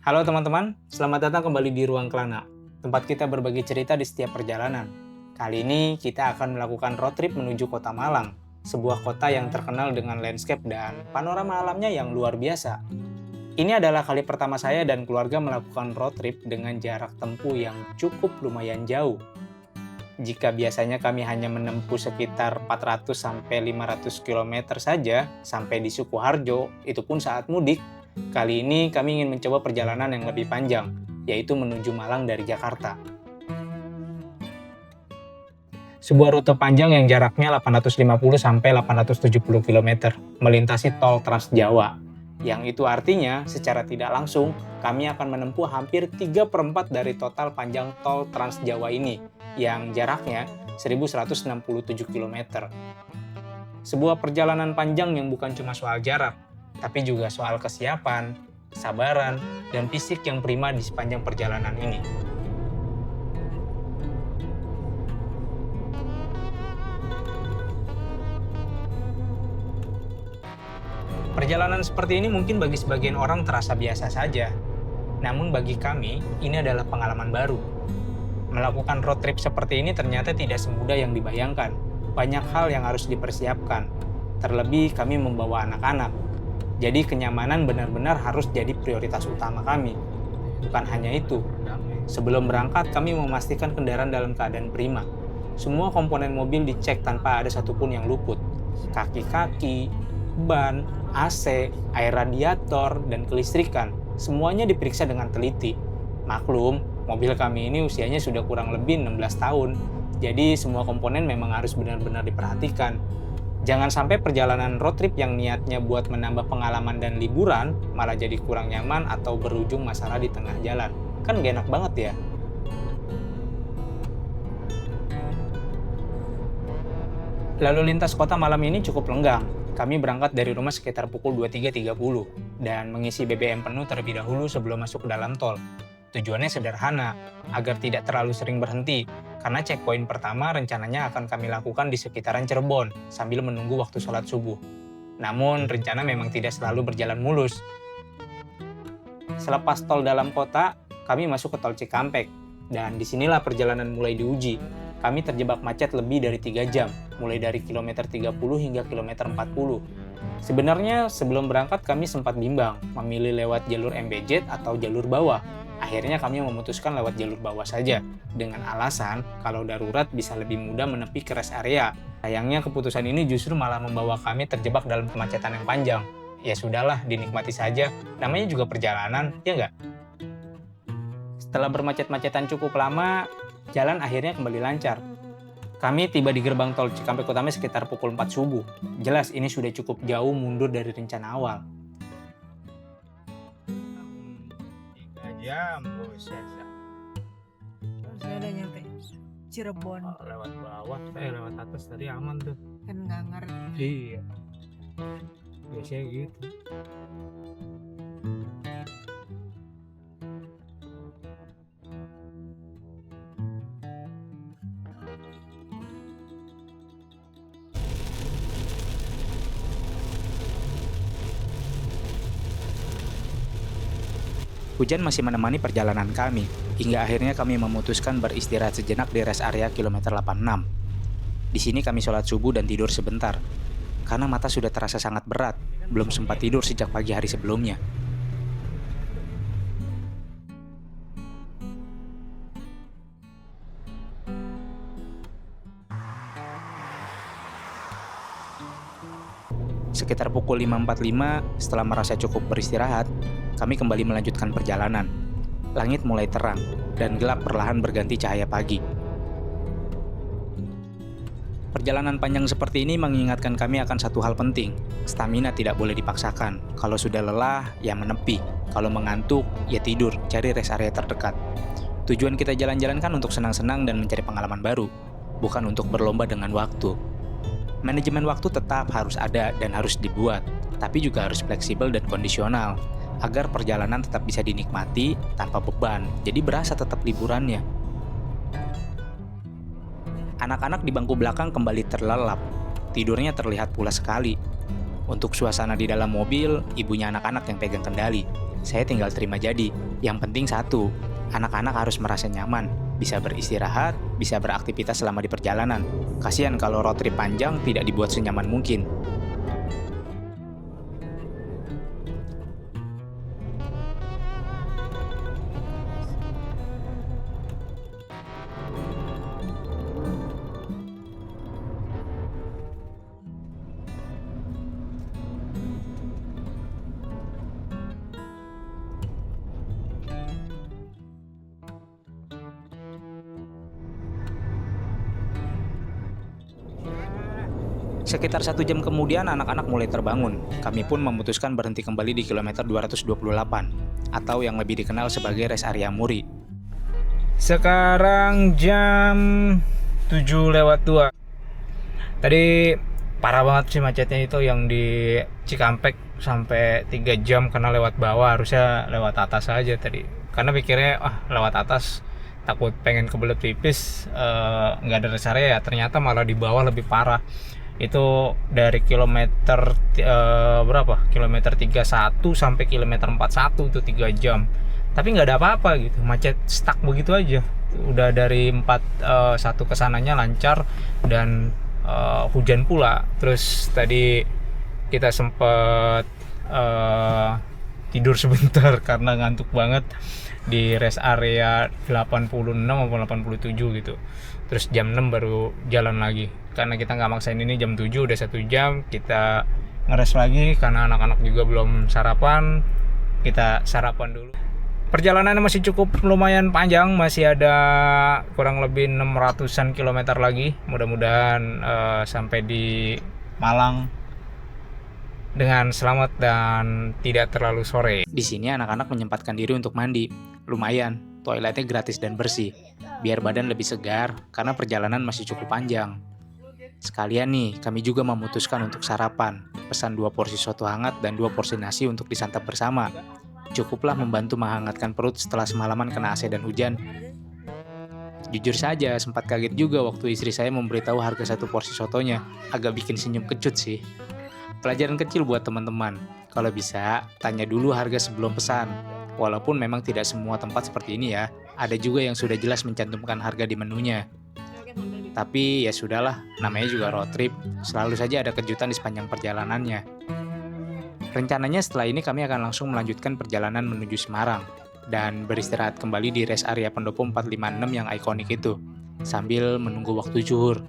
Halo teman-teman, selamat datang kembali di Ruang Kelana, tempat kita berbagi cerita di setiap perjalanan. Kali ini kita akan melakukan road trip menuju kota Malang, sebuah kota yang terkenal dengan landscape dan panorama alamnya yang luar biasa. Ini adalah kali pertama saya dan keluarga melakukan road trip dengan jarak tempuh yang cukup lumayan jauh. Jika biasanya kami hanya menempuh sekitar 400-500 km saja sampai di Sukoharjo, itu pun saat mudik, kali ini kami ingin mencoba perjalanan yang lebih panjang, yaitu menuju Malang dari Jakarta. Sebuah rute panjang yang jaraknya 850-870 km, melintasi tol Trans Jawa. Yang itu artinya, secara tidak langsung, kami akan menempuh hampir 3/4 dari total panjang tol Trans Jawa ini, yang jaraknya 1167 km. Sebuah perjalanan panjang yang bukan cuma soal jarak, tapi juga soal kesiapan, kesabaran, dan fisik yang prima di sepanjang perjalanan ini. Perjalanan seperti ini mungkin bagi sebagian orang terasa biasa saja, namun bagi kami, ini adalah pengalaman baru. Melakukan road trip seperti ini ternyata tidak semudah yang dibayangkan. Banyak hal yang harus dipersiapkan, terlebih kami membawa anak-anak. Jadi kenyamanan benar-benar harus jadi prioritas utama kami. Bukan hanya itu, sebelum berangkat kami memastikan kendaraan dalam keadaan prima. Semua komponen mobil dicek tanpa ada satupun yang luput. Kaki-kaki, ban, AC, air radiator, dan kelistrikan, semuanya diperiksa dengan teliti. Maklum, mobil kami ini usianya sudah kurang lebih 16 tahun, jadi semua komponen memang harus benar-benar diperhatikan. Jangan sampai perjalanan road trip yang niatnya buat menambah pengalaman dan liburan malah jadi kurang nyaman atau berujung masalah di tengah jalan. Kan gak enak banget ya? Lalu lintas kota malam ini cukup lenggang. Kami berangkat dari rumah sekitar pukul 23.30 dan mengisi BBM penuh terlebih dahulu sebelum masuk ke dalam tol. Tujuannya sederhana, agar tidak terlalu sering berhenti, karena checkpoint pertama rencananya akan kami lakukan di sekitaran Cirebon, sambil menunggu waktu sholat subuh. Namun, rencana memang tidak selalu berjalan mulus. Selepas tol dalam kota, kami masuk ke tol Cikampek, dan disinilah perjalanan mulai diuji. Kami terjebak macet lebih dari 3 jam, mulai dari kilometer 30 hingga kilometer 40. Sebenarnya, sebelum berangkat kami sempat bimbang, memilih lewat jalur MBZ atau jalur bawah. Akhirnya kami memutuskan lewat jalur bawah saja, dengan alasan kalau darurat bisa lebih mudah menepi ke rest area. Sayangnya keputusan ini justru malah membawa kami terjebak dalam kemacetan yang panjang. Ya sudahlah, dinikmati saja, namanya juga perjalanan, ya nggak? Setelah bermacet-macetan cukup lama, jalan akhirnya kembali lancar. Kami tiba di gerbang tol Cikampek Utama sekitar pukul 4 subuh. Jelas ini sudah cukup jauh mundur dari rencana awal. 3 jam, buset. Saya udah nyampe Cirebon. Lewat bawah, lewat atas tadi aman tuh. Kan nggak ngerti. Iya, biasanya gitu. Hujan masih menemani perjalanan kami, hingga akhirnya kami memutuskan beristirahat sejenak di rest area kilometer 86. Di sini kami sholat subuh dan tidur sebentar, karena mata sudah terasa sangat berat, belum sempat tidur sejak pagi hari sebelumnya. Sekitar pukul 5.45, setelah merasa cukup beristirahat, kami kembali melanjutkan perjalanan. Langit mulai terang, dan gelap perlahan berganti cahaya pagi. Perjalanan panjang seperti ini mengingatkan kami akan satu hal penting. Stamina tidak boleh dipaksakan. Kalau sudah lelah, ya menepi. Kalau mengantuk, ya tidur, cari rest area terdekat. Tujuan kita jalan-jalan kan untuk senang-senang dan mencari pengalaman baru, bukan untuk berlomba dengan waktu. Manajemen waktu tetap harus ada dan harus dibuat, tapi juga harus fleksibel dan kondisional, agar perjalanan tetap bisa dinikmati tanpa beban, jadi berasa tetap liburannya. Anak-anak di bangku belakang kembali terlelap, tidurnya terlihat pulas sekali. Untuk suasana di dalam mobil, ibunya anak-anak yang pegang kendali. saya tinggal terima jadi. Yang penting satu, anak-anak harus merasa nyaman, bisa beristirahat, bisa beraktivitas selama di perjalanan. Kasihan kalau road trip panjang tidak dibuat senyaman mungkin. Sekitar 1 jam kemudian anak-anak mulai terbangun. Kami pun memutuskan berhenti kembali di kilometer 228, atau yang lebih dikenal sebagai rest area Muri. Sekarang jam 7:02. Tadi parah banget sih macetnya itu yang di Cikampek sampai 3 jam karena lewat bawah, harusnya lewat atas aja tadi. Karena pikirnya lewat atas takut pengen kebelet pipis, nggak ada rest area, ternyata malah di bawah lebih parah. Itu dari kilometer kilometer 31 sampai kilometer 41 itu 3 jam, tapi nggak ada apa-apa gitu, macet stuck begitu aja. Udah dari 41 kesananya lancar dan hujan pula. Terus tadi kita sempet tidur sebentar karena ngantuk banget di rest area 86 maupun 87 gitu. Terus jam 6 baru jalan lagi, karena kita nggak maksain ini. Jam 7 udah 1 jam kita ngeres lagi karena anak-anak juga belum sarapan. Kita sarapan dulu. Perjalanannya masih cukup lumayan panjang, masih ada kurang lebih 600-an kilometer lagi. Mudah-mudahan sampai di Malang dengan selamat dan tidak terlalu sore. Di sini anak-anak menyempatkan diri untuk mandi. Lumayan, toiletnya gratis dan bersih, biar badan lebih segar karena perjalanan masih cukup panjang. Sekalian nih, kami juga memutuskan untuk sarapan. Pesan 2 porsi soto hangat dan 2 porsi nasi untuk disantap bersama. Cukuplah membantu menghangatkan perut setelah semalaman kena AC dan hujan. Jujur saja, sempat kaget juga waktu istri saya memberitahu harga 1 porsi sotonya. Agak bikin senyum kecut sih. Pelajaran kecil buat teman-teman, kalau bisa tanya dulu harga sebelum pesan. Walaupun memang tidak semua tempat seperti ini ya, ada juga yang sudah jelas mencantumkan harga di menunya. Tapi ya sudahlah, namanya juga road trip, selalu saja ada kejutan di sepanjang perjalanannya. Rencananya setelah ini kami akan langsung melanjutkan perjalanan menuju Semarang dan beristirahat kembali di rest area Pendopo 456 yang ikonik itu, sambil menunggu waktu zuhur.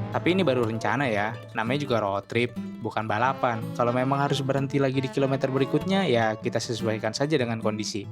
Tapi ini baru rencana ya, namanya juga road trip, bukan balapan. Kalau memang harus berhenti lagi di kilometer berikutnya, ya kita sesuaikan saja dengan kondisi.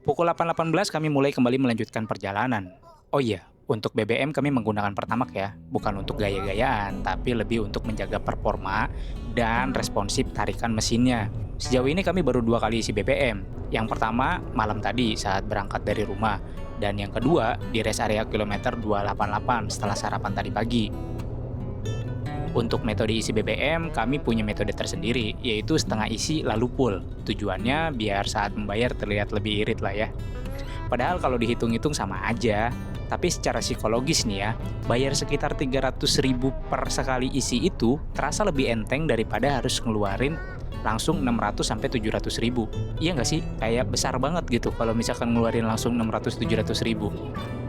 Pukul 8.18 kami mulai kembali melanjutkan perjalanan. Oh iya, untuk BBM kami menggunakan Pertamax ya, bukan untuk gaya-gayaan, tapi lebih untuk menjaga performa dan responsif tarikan mesinnya. Sejauh ini kami baru 2 kali isi BBM. Yang pertama, malam tadi saat berangkat dari rumah. Dan yang kedua, di rest area kilometer 288 setelah sarapan tadi pagi. Untuk metode isi BBM, kami punya metode tersendiri, yaitu setengah isi lalu full. Tujuannya biar saat membayar terlihat lebih irit lah ya. Padahal kalau dihitung-hitung sama aja, tapi secara psikologis nih ya, bayar sekitar 300.000 per sekali isi itu terasa lebih enteng daripada harus ngeluarin langsung 600-700.000. Iya nggak sih? Kayak besar banget gitu kalau misalkan ngeluarin langsung 600-700.000.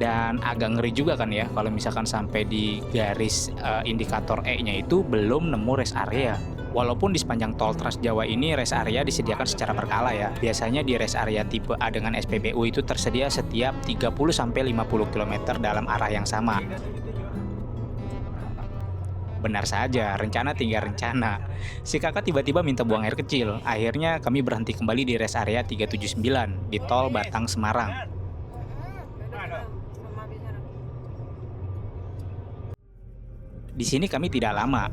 Dan agak ngeri juga kan ya kalau misalkan sampai di garis indikator E-nya itu belum nemu rest area. Walaupun di sepanjang tol Trans Jawa ini rest area disediakan secara berkala ya. Biasanya di rest area tipe A dengan SPBU itu tersedia setiap 30-50 km dalam arah yang sama. Benar saja, rencana tinggal rencana. Si kakak tiba-tiba minta buang air kecil. Akhirnya kami berhenti kembali di rest area 379 di tol Batang Semarang. Di sini kami tidak lama.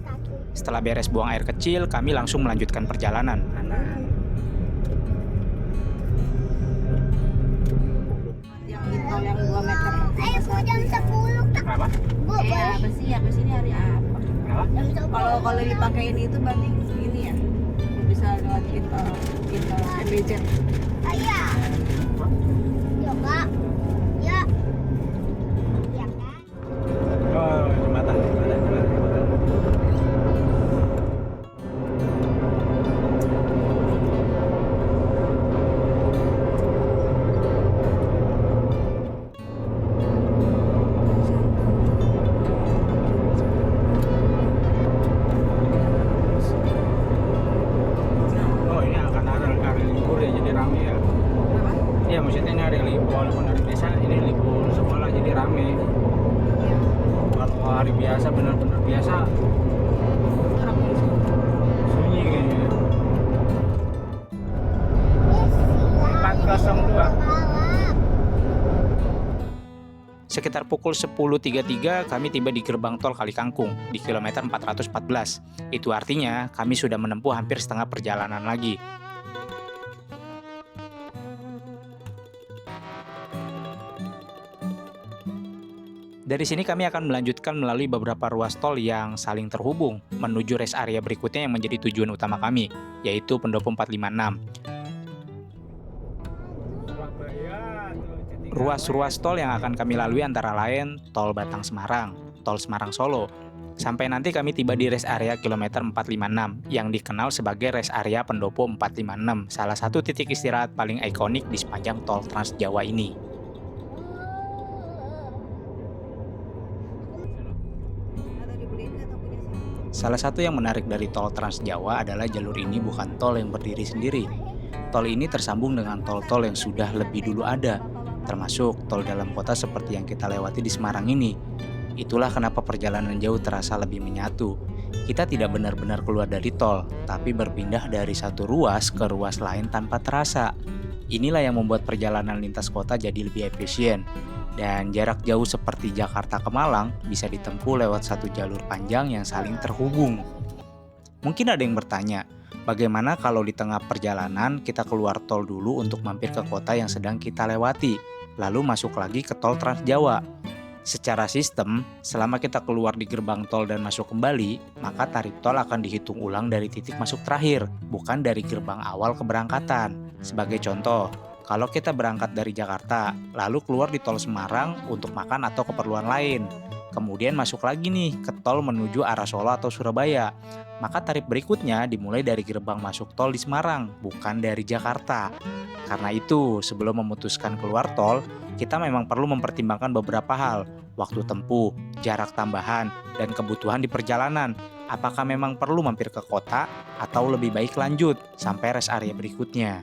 Setelah beres buang air kecil, kami langsung melanjutkan perjalanan. Yang di tol yang 2 meter. Ayo jam 10 Kenapa? Bu, Besi ya, besi ini hari apa? Kenapa? Kalau dipakein itu berarti ini ya. Bisa lewat kita MBZ. ayah. Ya, Kak. Ya. Ya, Kak. Oh, jembatan. hari libur, walaupun hari biasa ini libur sekolah jadi rame. Iya. Kalau hari biasa benar-benar biasa Orang sunyi kayaknya. 402. Sekitar pukul 10.33 kami tiba di gerbang tol Kali Kangkung di kilometer 414. Itu artinya kami sudah menempuh hampir setengah perjalanan lagi. Dari sini kami akan melanjutkan melalui beberapa ruas tol yang saling terhubung menuju rest area berikutnya yang menjadi tujuan utama kami, yaitu Pendopo 456. Ruas-ruas tol yang akan kami lalui antara lain Tol Batang Semarang, Tol Semarang Solo, sampai nanti kami tiba di rest area kilometer 456 yang dikenal sebagai rest area Pendopo 456, salah satu titik istirahat paling ikonik di sepanjang tol Trans Jawa ini. atau dibeliin atau punya siapa? Salah satu yang menarik dari tol Trans Jawa adalah jalur ini bukan tol yang berdiri sendiri. Tol ini tersambung dengan tol-tol yang sudah lebih dulu ada, termasuk tol dalam kota seperti yang kita lewati di Semarang ini. Itulah kenapa perjalanan jauh terasa lebih menyatu. Kita tidak benar-benar keluar dari tol, tapi berpindah dari satu ruas ke ruas lain tanpa terasa. Inilah yang membuat perjalanan lintas kota jadi lebih efisien. Dan jarak jauh seperti Jakarta ke Malang bisa ditempuh lewat satu jalur panjang yang saling terhubung. Mungkin ada yang bertanya, bagaimana kalau di tengah perjalanan kita keluar tol dulu untuk mampir ke kota yang sedang kita lewati, lalu masuk lagi ke tol Trans Jawa? Secara sistem, selama kita keluar di gerbang tol dan masuk kembali, maka tarif tol akan dihitung ulang dari titik masuk terakhir, bukan dari gerbang awal keberangkatan. Sebagai contoh, kalau kita berangkat dari Jakarta, lalu keluar di tol Semarang untuk makan atau keperluan lain, kemudian masuk lagi nih ke tol menuju arah Solo atau Surabaya, maka tarif berikutnya dimulai dari gerbang masuk tol di Semarang, bukan dari Jakarta. Karena itu, sebelum memutuskan keluar tol, kita memang perlu mempertimbangkan beberapa hal, waktu tempuh, jarak tambahan, dan kebutuhan di perjalanan. Apakah memang perlu mampir ke kota, atau lebih baik lanjut sampai rest area berikutnya.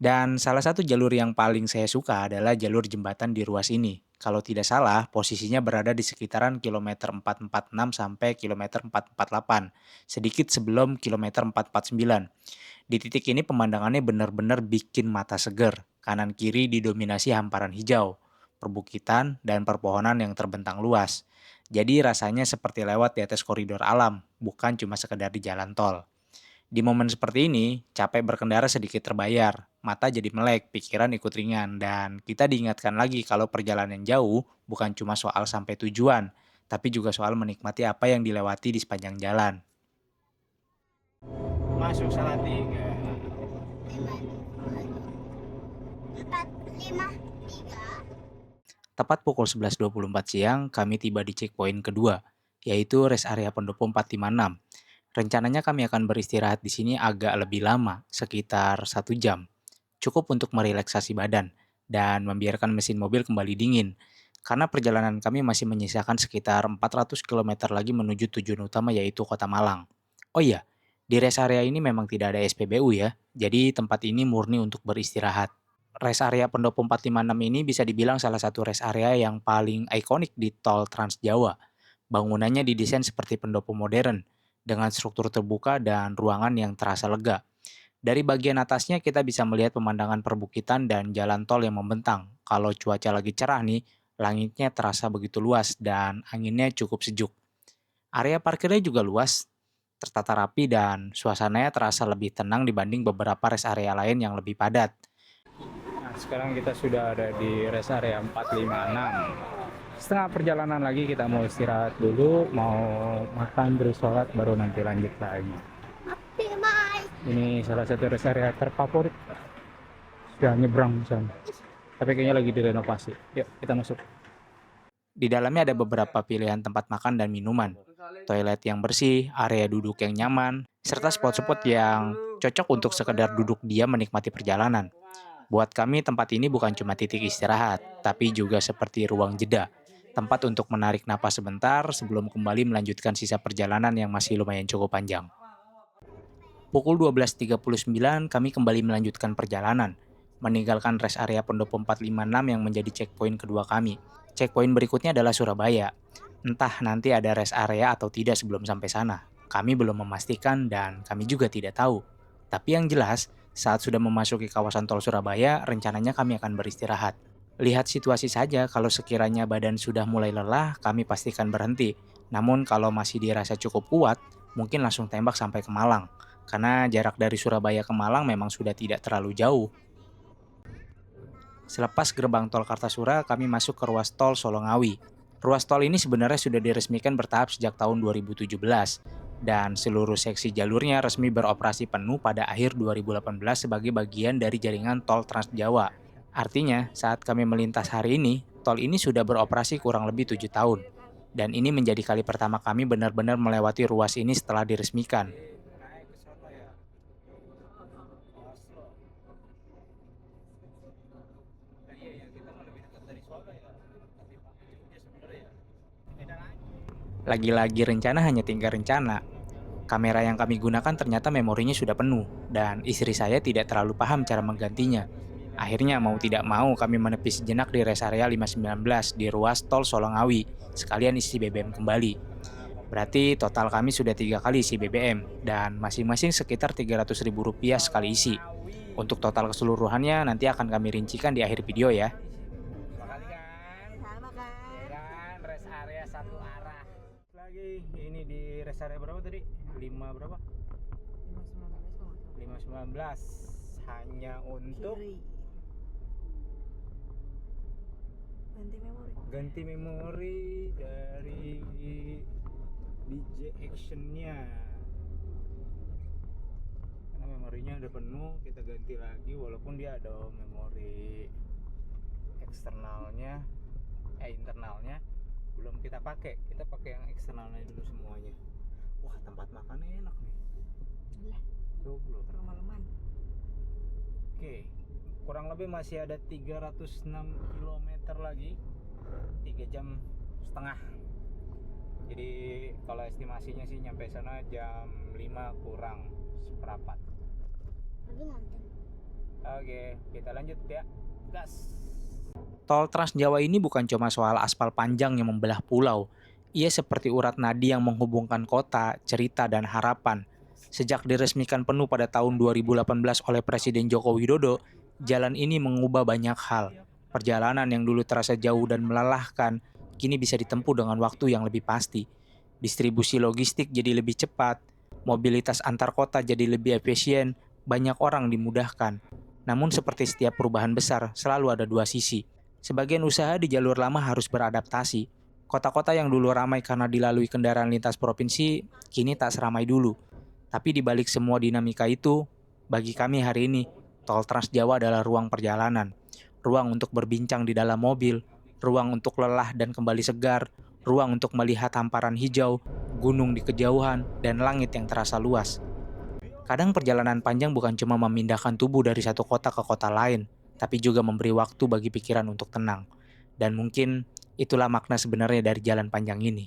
Dan salah satu jalur yang paling saya suka adalah jalur jembatan di ruas ini. Kalau tidak salah, posisinya berada di sekitaran kilometer 446 sampai kilometer 448, sedikit sebelum kilometer 449. Di titik ini pemandangannya benar-benar bikin mata seger. Kanan kiri didominasi hamparan hijau, perbukitan, dan perpohonan yang terbentang luas. Jadi rasanya seperti lewat di atas koridor alam, bukan cuma sekedar di jalan tol. Di momen seperti ini, capek berkendara sedikit terbayar, mata jadi melek, pikiran ikut ringan, dan kita diingatkan lagi kalau perjalanan jauh bukan cuma soal sampai tujuan, tapi juga soal menikmati apa yang dilewati di sepanjang jalan. Masuk Salatiga. 453. Tepat pukul 11.24 siang, kami tiba di checkpoint kedua, yaitu rest area Pendopo 456. Rencananya kami akan beristirahat di sini agak lebih lama, sekitar 1 jam. Cukup untuk merelaksasi badan dan membiarkan mesin mobil kembali dingin, karena perjalanan kami masih menyisakan sekitar 400 km lagi menuju tujuan utama yaitu Kota Malang. Oh iya, di rest area ini memang tidak ada SPBU ya, jadi tempat ini murni untuk beristirahat. Rest area Pendopo 456 ini bisa dibilang salah satu rest area yang paling ikonik di tol Trans Jawa. Bangunannya didesain seperti pendopo modern, dengan struktur terbuka dan ruangan yang terasa lega. Dari bagian atasnya kita bisa melihat pemandangan perbukitan dan jalan tol yang membentang. Kalau cuaca lagi cerah nih, langitnya terasa begitu luas dan anginnya cukup sejuk. Area parkirnya juga luas, tertata rapi dan suasananya terasa lebih tenang dibanding beberapa rest area lain yang lebih padat. Nah, sekarang kita sudah ada di rest area 456. Setengah perjalanan lagi kita mau istirahat dulu, mau makan terus sholat baru nanti lanjut lagi. Ini salah satu rest area terfavorit. Sudah nyebrang sana. Tapi kayaknya lagi direnovasi. Yuk kita masuk. Di dalamnya ada beberapa pilihan tempat makan dan minuman. Toilet yang bersih, area duduk yang nyaman, serta spot-spot yang cocok untuk sekedar duduk diam menikmati perjalanan. Buat kami tempat ini bukan cuma titik istirahat, tapi juga seperti ruang jeda. tempat untuk menarik napas sebentar sebelum kembali melanjutkan sisa perjalanan yang masih lumayan cukup panjang. Pukul 12.39 kami kembali melanjutkan perjalanan, meninggalkan rest area Pendopo 456 yang menjadi checkpoint kedua kami. Checkpoint berikutnya adalah Surabaya. Entah nanti ada rest area atau tidak sebelum sampai sana. Kami belum memastikan dan kami juga tidak tahu. Tapi yang jelas, saat sudah memasuki kawasan tol Surabaya, rencananya kami akan beristirahat. Lihat situasi saja, kalau sekiranya badan sudah mulai lelah, kami pastikan berhenti. Namun kalau masih dirasa cukup kuat, mungkin langsung tembak sampai ke Malang. Karena jarak dari Surabaya ke Malang memang sudah tidak terlalu jauh. Selepas gerbang tol Kartasura, kami masuk ke ruas tol Solongawi. Ruas tol ini sebenarnya sudah diresmikan bertahap sejak tahun 2017, dan seluruh seksi jalurnya resmi beroperasi penuh pada akhir 2018 sebagai bagian dari jaringan tol Trans Jawa. Artinya, saat kami melintas hari ini, tol ini sudah beroperasi kurang lebih 7 tahun. Dan ini menjadi kali pertama kami benar-benar melewati ruas ini setelah diresmikan. Lagi-lagi rencana hanya tinggal rencana. Kamera yang kami gunakan ternyata memorinya sudah penuh, dan istri saya tidak terlalu paham cara menggantinya. Akhirnya mau tidak mau kami menepi sejenak di rest area 519 di ruas tol Solongawi, sekalian isi BBM kembali. Berarti total kami sudah 3 kali isi BBM, dan masing-masing sekitar Rp300.000 sekali isi. Untuk total keseluruhannya nanti akan kami rincikan di akhir video ya. Sama kan? Rest area satu arah. Lagi ini di rest area berapa tadi? 5 berapa? 519 hanya untuk Kiri. ganti memori dari DJ actionnya, karena memorinya udah penuh. Kita ganti lagi walaupun dia ada memori eksternalnya, internalnya belum kita pakai. Kita pakai yang eksternalnya dulu semuanya. Wah, tempat makannya enak nih. Lah, Coba. permalaman. Oke, kurang lebih masih ada 306 km lagi, 3 jam setengah. Jadi kalau estimasinya sih nyampe sana jam 5 kurang seperempat. Tapi ngantuk. Oke, kita lanjut ya. Gas. Tol Trans Jawa ini bukan cuma soal aspal panjang yang membelah pulau. Ia seperti urat nadi yang menghubungkan kota, cerita, dan harapan. Sejak diresmikan penuh pada tahun 2018 oleh Presiden Joko Widodo, jalan ini mengubah banyak hal. Perjalanan yang dulu terasa jauh dan melelahkan, kini bisa ditempuh dengan waktu yang lebih pasti. Distribusi logistik jadi lebih cepat, mobilitas antar kota jadi lebih efisien, banyak orang dimudahkan. Namun seperti setiap perubahan besar, selalu ada dua sisi. Sebagian usaha di jalur lama harus beradaptasi. Kota-kota yang dulu ramai karena dilalui kendaraan lintas provinsi, kini tak seramai dulu. Tapi di balik semua dinamika itu, bagi kami hari ini, tol Trans Jawa adalah ruang perjalanan. Ruang untuk berbincang di dalam mobil, ruang untuk lelah dan kembali segar, ruang untuk melihat hamparan hijau, gunung di kejauhan, dan langit yang terasa luas. Kadang perjalanan panjang bukan cuma memindahkan tubuh dari satu kota ke kota lain, tapi juga memberi waktu bagi pikiran untuk tenang. Dan mungkin itulah makna sebenarnya dari jalan panjang ini.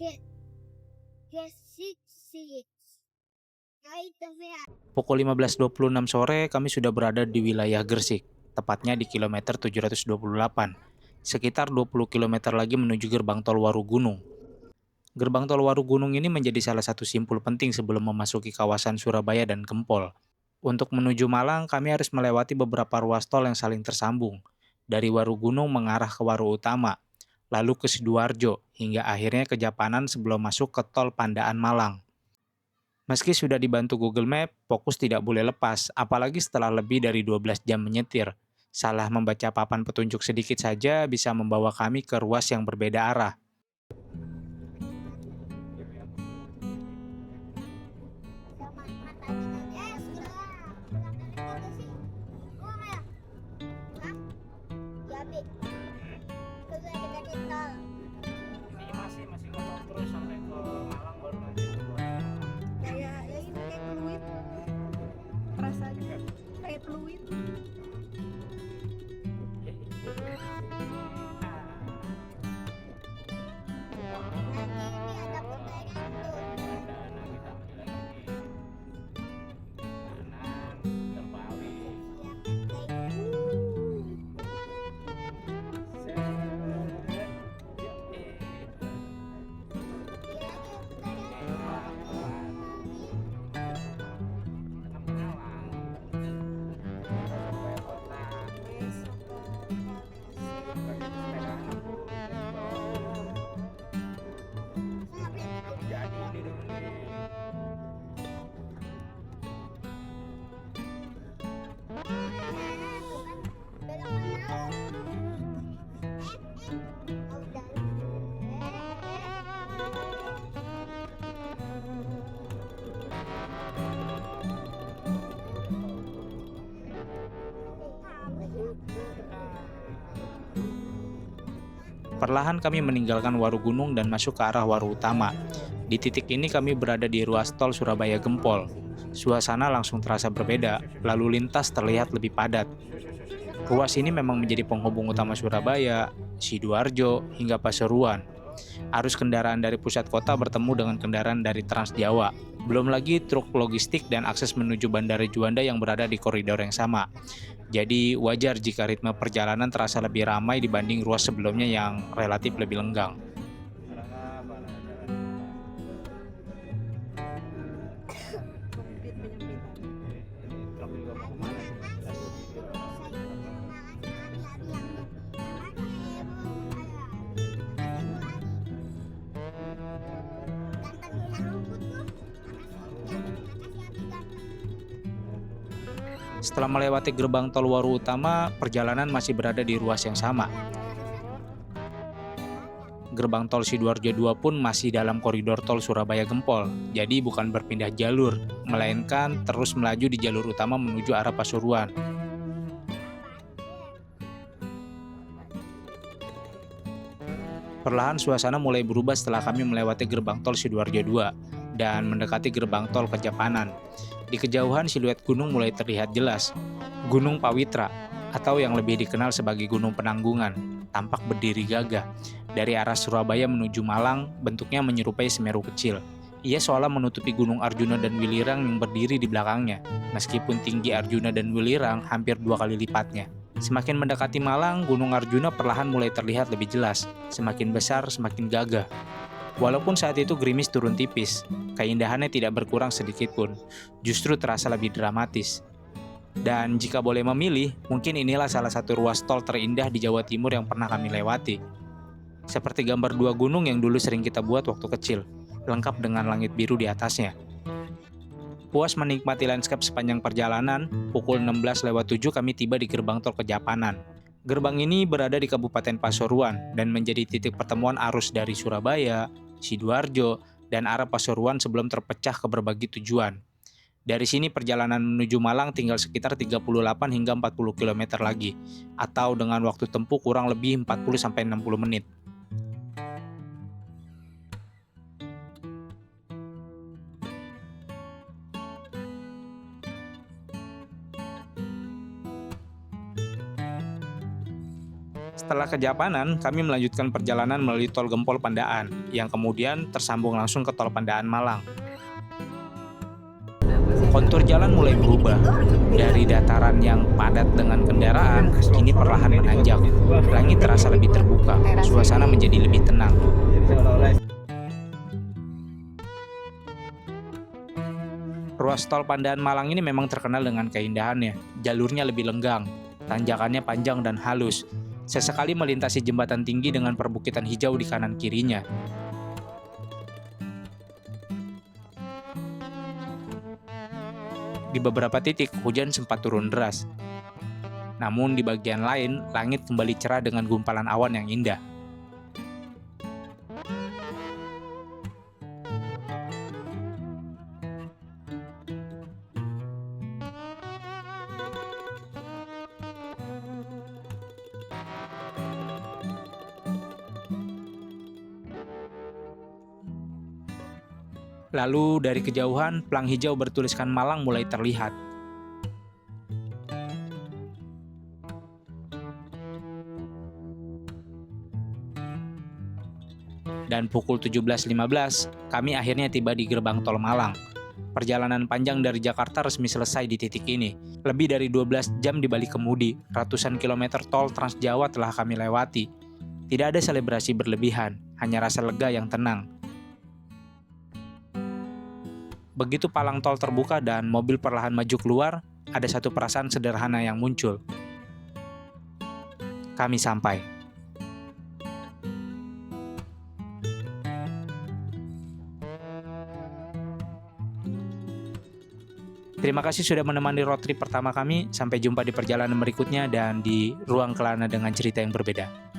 get six. Right there. Pukul 15.26 sore kami sudah berada di wilayah Gresik, tepatnya di kilometer 728, sekitar 20 km lagi menuju gerbang tol Warugunung. Gerbang tol Warugunung ini menjadi salah satu simpul penting sebelum memasuki kawasan Surabaya dan Gempol. Untuk menuju Malang, kami harus melewati beberapa ruas tol yang saling tersambung, dari Warugunung mengarah ke Waru Utama, lalu ke Sidoarjo, hingga akhirnya ke Japanan sebelum masuk ke tol Pandaan Malang. Meski sudah dibantu Google Map, fokus tidak boleh lepas, apalagi setelah lebih dari 12 jam menyetir. Salah membaca papan petunjuk sedikit saja bisa membawa kami ke ruas yang berbeda arah. Ini masih ngomong terus sampai ke Malang baru nanti Kayak ya ini kayak fluid. Rasanya kayak fluid. Perlahan kami meninggalkan Warugunung dan masuk ke arah Waru Utama. Di titik ini kami berada di ruas tol Surabaya Gempol. Suasana langsung terasa berbeda, lalu lintas terlihat lebih padat. Ruas ini memang menjadi penghubung utama Surabaya, Sidoarjo, hingga Pasuruan. Arus kendaraan dari pusat kota bertemu dengan kendaraan dari Trans Jawa. Belum lagi truk logistik dan akses menuju Bandara Juanda yang berada di koridor yang sama. Jadi wajar jika ritme perjalanan terasa lebih ramai dibanding ruas sebelumnya yang relatif lebih lenggang. Setelah melewati gerbang tol Waru Utama, perjalanan masih berada di ruas yang sama. Gerbang tol Sidoarjo 2 pun masih dalam koridor tol Surabaya Gempol, jadi bukan berpindah jalur, melainkan terus melaju di jalur utama menuju arah Pasuruan. Perlahan suasana mulai berubah setelah kami melewati gerbang tol Sidoarjo 2 dan mendekati gerbang tol Kejapanan. Di kejauhan siluet gunung mulai terlihat jelas. Gunung Pawitra, atau yang lebih dikenal sebagai Gunung Penanggungan, tampak berdiri gagah. Dari arah Surabaya menuju Malang, bentuknya menyerupai Semeru kecil. Ia seolah menutupi Gunung Arjuna dan Welirang yang berdiri di belakangnya, meskipun tinggi Arjuna dan Welirang hampir 2 kali lipatnya. Semakin mendekati Malang, Gunung Arjuna perlahan mulai terlihat lebih jelas. Semakin besar, semakin gagah. Walaupun saat itu gerimis turun tipis, keindahannya tidak berkurang sedikit pun, justru terasa lebih dramatis. Dan jika boleh memilih, mungkin inilah salah satu ruas tol terindah di Jawa Timur yang pernah kami lewati. Seperti gambar 2 gunung yang dulu sering kita buat waktu kecil, lengkap dengan langit biru di atasnya. Puas menikmati landscape sepanjang perjalanan, pukul 16:07 kami tiba di gerbang tol Kejapanan. Gerbang ini berada di Kabupaten Pasuruan dan menjadi titik pertemuan arus dari Surabaya, Sidoarjo, dan arah Pasuruan sebelum terpecah ke berbagai tujuan. Dari sini perjalanan menuju Malang tinggal sekitar 38 hingga 40 km lagi, atau dengan waktu tempuh kurang lebih 40-60 menit. Setelah ke Japanan, kami melanjutkan perjalanan melalui tol Gempol Pandaan, yang kemudian tersambung langsung ke tol Pandaan Malang. Kontur jalan mulai berubah. Dari dataran yang padat dengan kendaraan, kini perlahan menanjak. Langit terasa lebih terbuka, suasana menjadi lebih tenang. Ruas tol Pandaan Malang ini memang terkenal dengan keindahannya. Jalurnya lebih lenggang, tanjakannya panjang dan halus. Sesekali melintasi jembatan tinggi dengan perbukitan hijau di kanan kirinya. Di beberapa titik, hujan sempat turun deras. Namun di bagian lain, langit kembali cerah dengan gumpalan awan yang indah. Lalu dari kejauhan, pelang hijau bertuliskan Malang mulai terlihat. Dan pukul 17.15, kami akhirnya tiba di gerbang tol Malang. Perjalanan panjang dari Jakarta resmi selesai di titik ini. Lebih dari 12 jam di balik kemudi, ratusan kilometer tol Trans Jawa telah kami lewati. Tidak ada selebrasi berlebihan, hanya rasa lega yang tenang. Begitu palang tol terbuka dan mobil perlahan maju keluar, ada satu perasaan sederhana yang muncul. Kami sampai. Terima kasih sudah menemani road trip pertama kami. Sampai jumpa di perjalanan berikutnya dan di ruang kelana dengan cerita yang berbeda.